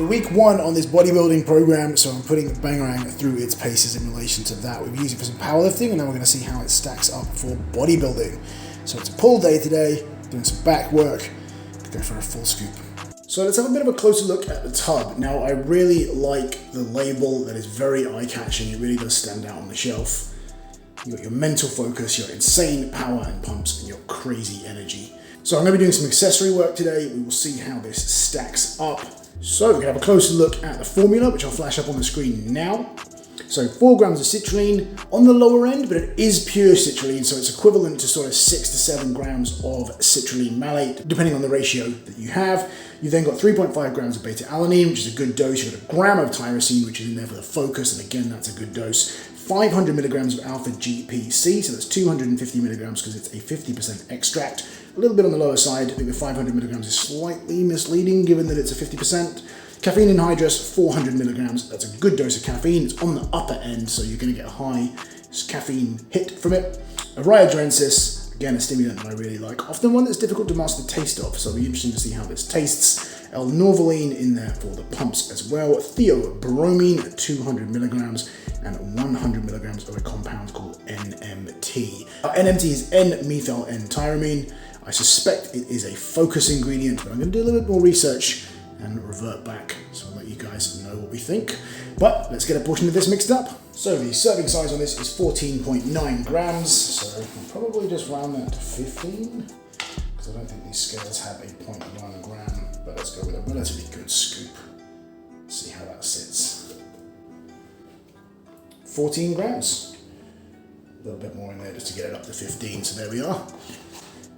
week one on this bodybuilding program, so I'm putting Bangarang through its paces in relation to that. We've used it for some powerlifting, and then we're going to see how it stacks up for bodybuilding. So it's a pull day today, doing some back work, go for a full scoop. So let's have a bit of a closer look at the tub. Now, I really like the label. That is very eye-catching. It really does stand out on the shelf. You've got your mental focus, your insane power and pumps, and your crazy energy. So I'm going to be doing some accessory work today. We will see how this stacks up. So we're going to have a closer look at the formula, which I'll flash up on the screen now. So 4 grams of citrulline on the lower end, but it is pure citrulline, so it's equivalent to sort of 6 to 7 grams of citrulline malate, depending on the ratio that you have. You've then got 3.5 grams of beta-alanine, which is a good dose. You've got a gram of tyrosine, which is in there for the focus, and again, that's a good dose. 500 milligrams of alpha GPC, so that's 250 milligrams because it's a 50% extract. A little bit on the lower side. I think the 500 milligrams is slightly misleading given that it's a 50%. Caffeine anhydrous, 400 milligrams. That's a good dose of caffeine. It's on the upper end, so you're going to get a high caffeine hit from it. Arrhyodrensis, again, a stimulant that I really like. Often one that's difficult to master the taste of, so it'll be interesting to see how this tastes. L-norvaline in there for the pumps as well. Theobromine, 200 milligrams, and 100 milligrams of a compound called NMT. NMT is N-methyl N-tyramine. I suspect it is a focus ingredient, but I'm going to do a little bit more research and revert back, so I'll let you guys know what we think. But let's get a portion of this mixed up. So the serving size on this is 14.9 grams, so I'll probably just round that to 15, because I don't think these scales have a 0.1 gram, but let's go with a relatively good scoop. See how that sits. 14 grams. A little bit more in there just to get it up to 15, so there we are.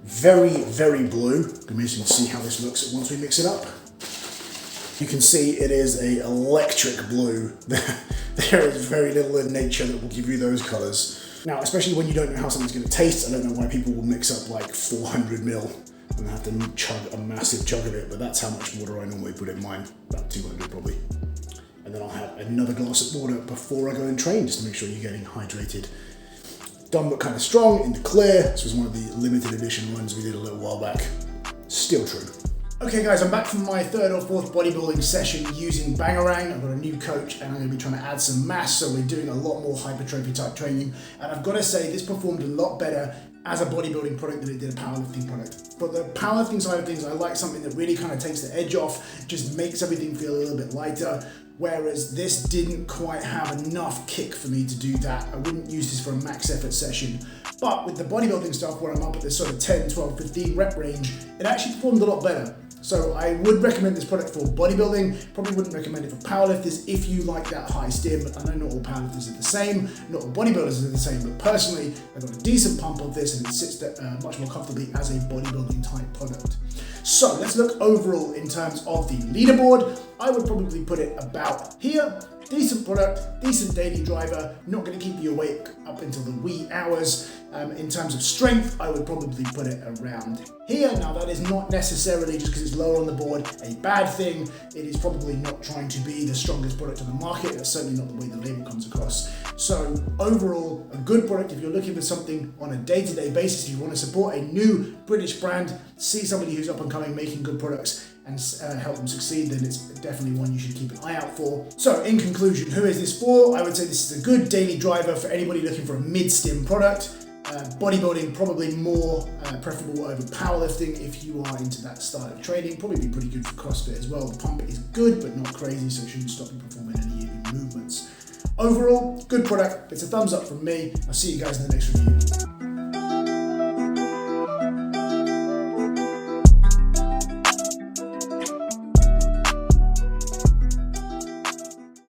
Very, very blue. It's going to be interesting to see how this looks once we mix it up. You can see it is an electric blue. There is very little in nature that will give you those colors. Now, especially when you don't know how something's going to taste, I don't know why people will mix up like 400 mil and have to chug a massive chug of it, but that's how much water I normally put in mine, about 200 probably. And then I'll have another glass of water before I go and train, just to make sure you're getting hydrated. Done but kind of strong, in the clear. This was one of the limited edition ones we did a little while back. Still true. Okay guys, I'm back from my 3rd or 4th bodybuilding session using Bangarang. I've got a new coach and I'm going to be trying to add some mass, so we're doing a lot more hypertrophy type training. And I've got to say, this performed a lot better as a bodybuilding product than it did a powerlifting product. But the powerlifting side of things, I like something that really kind of takes the edge off, just makes everything feel a little bit lighter. Whereas this didn't quite have enough kick for me to do that. I wouldn't use this for a max effort session. But with the bodybuilding stuff, where I'm up at this sort of 10, 12, 15 rep range, it actually performed a lot better. So I would recommend this product for bodybuilding. Probably wouldn't recommend it for powerlifters if you like that high stim. I know not all powerlifters are the same, not all bodybuilders are the same, but personally, I've got a decent pump of this and it sits there much more comfortably as a bodybuilding type product. So let's look overall in terms of the leaderboard. I would probably put it about here. Decent product, decent daily driver, not going to keep you awake up until the wee hours. In terms of strength, I would probably put it around here. Now that is not necessarily, just because it's lower on the board, a bad thing. It is probably not trying to be the strongest product on the market. That's certainly not the way the label comes across. So overall, a good product if you're looking for something on a day-to-day basis. If you want to support a new British brand, see somebody who's up and coming, making good products, and help them succeed, then it's definitely one you should keep an eye out for. So in conclusion, who is this for? I would say this is a good daily driver for anybody looking for a mid-stim product. Bodybuilding probably more preferable over powerlifting if you are into that style of training. Probably be pretty good for CrossFit as well. The pump is good but not crazy, so it shouldn't stop you performing any of your movements. Overall, good product. It's a thumbs up from me. I'll see you guys in the next review.